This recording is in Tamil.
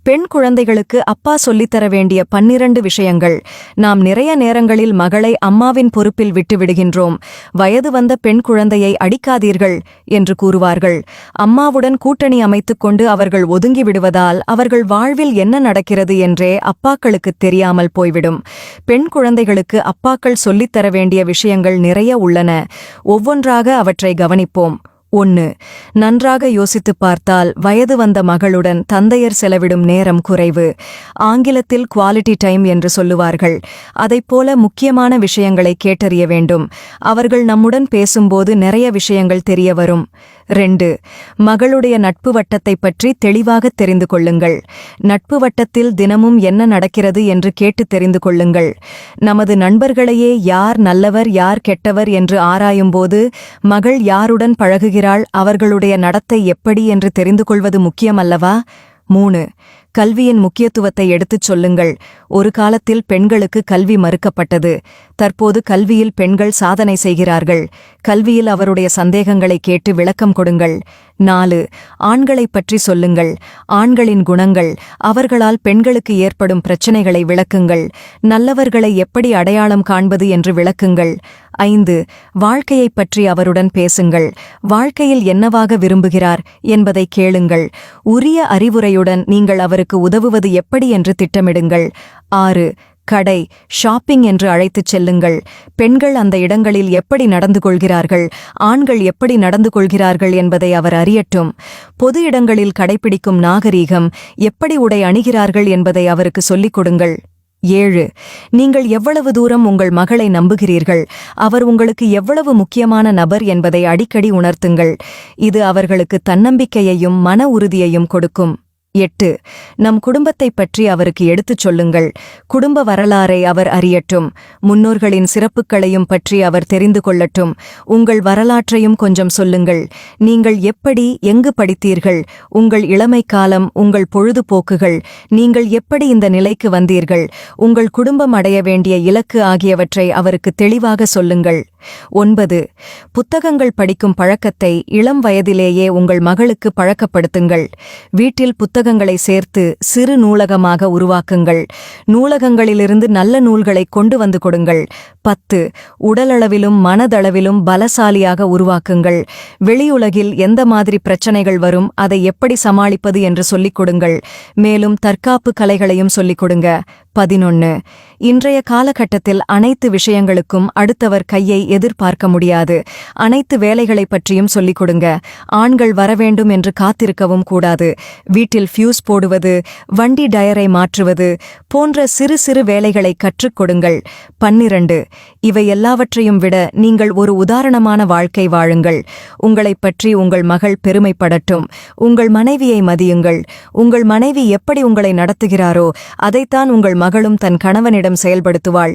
பெண் குழந்தைகளுக்கு அப்பா சொல்லித்தர வேண்டிய 12 விஷயங்கள். நாம் நிறைய நேரங்களில் மகளை அம்மாவின் பொறுப்பில் விட்டுவிடுகின்றோம். வயது வந்த பெண் குழந்தையை அடிக்காதீர்கள் என்று கூறுவார்கள். அம்மாவுடன் கூட்டணி அமைத்துக் கொண்டு அவர்கள் ஒதுங்கி விடுவதால் அவர்கள் வாழ்வில் என்ன நடக்கிறது என்றே அப்பாக்களுக்குத் தெரியாமல் போய்விடும். பெண் குழந்தைகளுக்கு அப்பாக்கள் சொல்லித்தர வேண்டிய விஷயங்கள் நிறைய உள்ளன. ஒவ்வொன்றாக அவற்றை கவனிப்போம். 1. நன்றாக யோசித்துப் பார்த்தால் வயது வந்த மகளுடன் தந்தையர் செலவிடும் நேரம் குறைவு. ஆங்கிலத்தில் குவாலிட்டி டைம் என்று சொல்லுவார்கள். அதைப்போல முக்கியமான விஷயங்களை கேட்டறிய வேண்டும். அவர்கள் நம்முடன் பேசும்போது நிறைய விஷயங்கள் தெரிய வரும். 2. மகளுடைய நட்பு வட்டத்தைப் பற்றி தெளிவாக தெரிந்து கொள்ளுங்கள். நட்பு வட்டத்தில் தினமும் என்ன நடக்கிறது என்று கேட்டு தெரிந்து கொள்ளுங்கள். நமது நண்பர்களையே யார் நல்லவர் யார் கெட்டவர் என்று ஆராயும்போது மகள் யாருடன் பழகுகிறாள், அவர்களுடைய நடத்தை எப்படி என்று தெரிந்து கொள்வது முக்கியமல்லவா? 3. கல்வியின் முக்கியத்துவத்தை எடுத்துச் சொல்லுங்கள். ஒரு காலத்தில் பெண்களுக்கு கல்வி மறுக்கப்பட்டது. தற்போது கல்வியில் பெண்கள் சாதனை செய்கிறார்கள். கல்வியில் அவருடைய சந்தேகங்களை கேட்டு விளக்கம் கொடுங்கள். 4. ஆண்களைப் பற்றி சொல்லுங்கள். ஆண்களின் குணங்கள், அவர்களால் பெண்களுக்கு ஏற்படும் பிரச்சினைகளை விளக்குங்கள். நல்லவர்களை எப்படி அடையாளம் காண்பது என்று விளக்குங்கள். 5. வாழ்க்கையைப் பற்றி அவருடன் பேசுங்கள். வாழ்க்கையில் என்னவாக விரும்புகிறார் என்பதை கேளுங்கள். உரிய அறிவுரையுடன் நீங்கள் அவருக்கு உதவுவது எப்படி என்று திட்டமிடுங்கள். 6. கடை, ஷாப்பிங் என்று அழைத்துச் செல்லுங்கள். பெண்கள் அந்த இடங்களில் எப்படி நடந்து கொள்கிறார்கள், ஆண்கள் எப்படி நடந்து கொள்கிறார்கள் என்பதை அவர் அறியட்டும். பொது இடங்களில் கடைபிடிக்கும் நாகரீகம், எப்படி உடை அணிகிறார்கள் என்பதை அவருக்கு சொல்லிக் கொடுங்கள். 7. நீங்கள் எவ்வளவு தூரம் உங்கள் மகளை நம்புகிறீர்கள், அவர் உங்களுக்கு எவ்வளவு முக்கியமான நபர் என்பதை அடிக்கடி உணர்த்துங்கள். இது அவர்களுக்கு தன்னம்பிக்கையையும் மன உறுதியையும் கொடுக்கும். 8. நம் குடும்பத்தைப் பற்றி அவருக்கு எடுத்துச் சொல்லுங்கள். குடும்ப வரலாறை அவர் அறியட்டும். முன்னோர்களின் சிறப்புகளையும் பற்றி அவர் தெரிந்து கொள்ளட்டும். உங்கள் வரலாற்றையும் கொஞ்சம் சொல்லுங்கள். நீங்கள் எப்படி, எங்கு படித்தீர்கள், உங்கள் இளமை காலம், உங்கள் பொழுதுபோக்குகள், நீங்கள் எப்படி இந்த நிலைக்கு வந்தீர்கள், உங்கள் குடும்பம் அடைய வேண்டிய இலக்கு ஆகியவற்றை அவருக்கு தெளிவாக சொல்லுங்கள். 9. புத்தகங்கள் படிக்கும் பழக்கத்தை இளம் வயதிலேயே உங்கள் மகளுக்கு பழக்கப்படுத்துங்கள். வீட்டில் புத்தகங்களை சேர்த்து சிறு நூலகமாக உருவாக்குங்கள். நூலகங்களிலிருந்து நல்ல நூல்களை கொண்டு வந்து கொடுங்கள். 10. உடலளவிலும் மனதளவிலும் பலசாலியாக உருவாக்குங்கள். வெளியுலகில் எந்த மாதிரி பிரச்சனைகள் வரும், அதை எப்படி சமாளிப்பது என்று சொல்லிக் கொடுங்கள். மேலும் தற்காப்பு கலைகளையும் சொல்லிக் கொடுங்க. 11. இன்றைய காலகட்டத்தில் அனைத்து விஷயங்களுக்கும் அடுத்தவர் கையை எதிர்பார்க்க முடியாது. அனைத்து வேலைகளைப் பற்றியும் சொல்லிக் கொடுங்க. ஆண்கள் வரவேண்டும் என்று காத்திருக்கவும் கூடாது. வீட்டில் ஃபியூஸ் போடுவது, வண்டி டயரை மாற்றுவது போன்ற சிறு சிறு வேலைகளை கற்றுக் கொடுங்கள். 12. இவை எல்லாவற்றையும் விட நீங்கள் ஒரு உதாரணமான வாழ்க்கை வாழுங்கள். உங்களைப் பற்றி உங்கள் மகள் பெருமைப்படட்டும். உங்கள் மனைவியை மதியுங்கள். உங்கள் மனைவி எப்படி உங்களை நடத்துகிறாரோ அதைத்தான் உங்கள் மகளும் தன் கணவனிடம் செயல்படுத்துவாள்.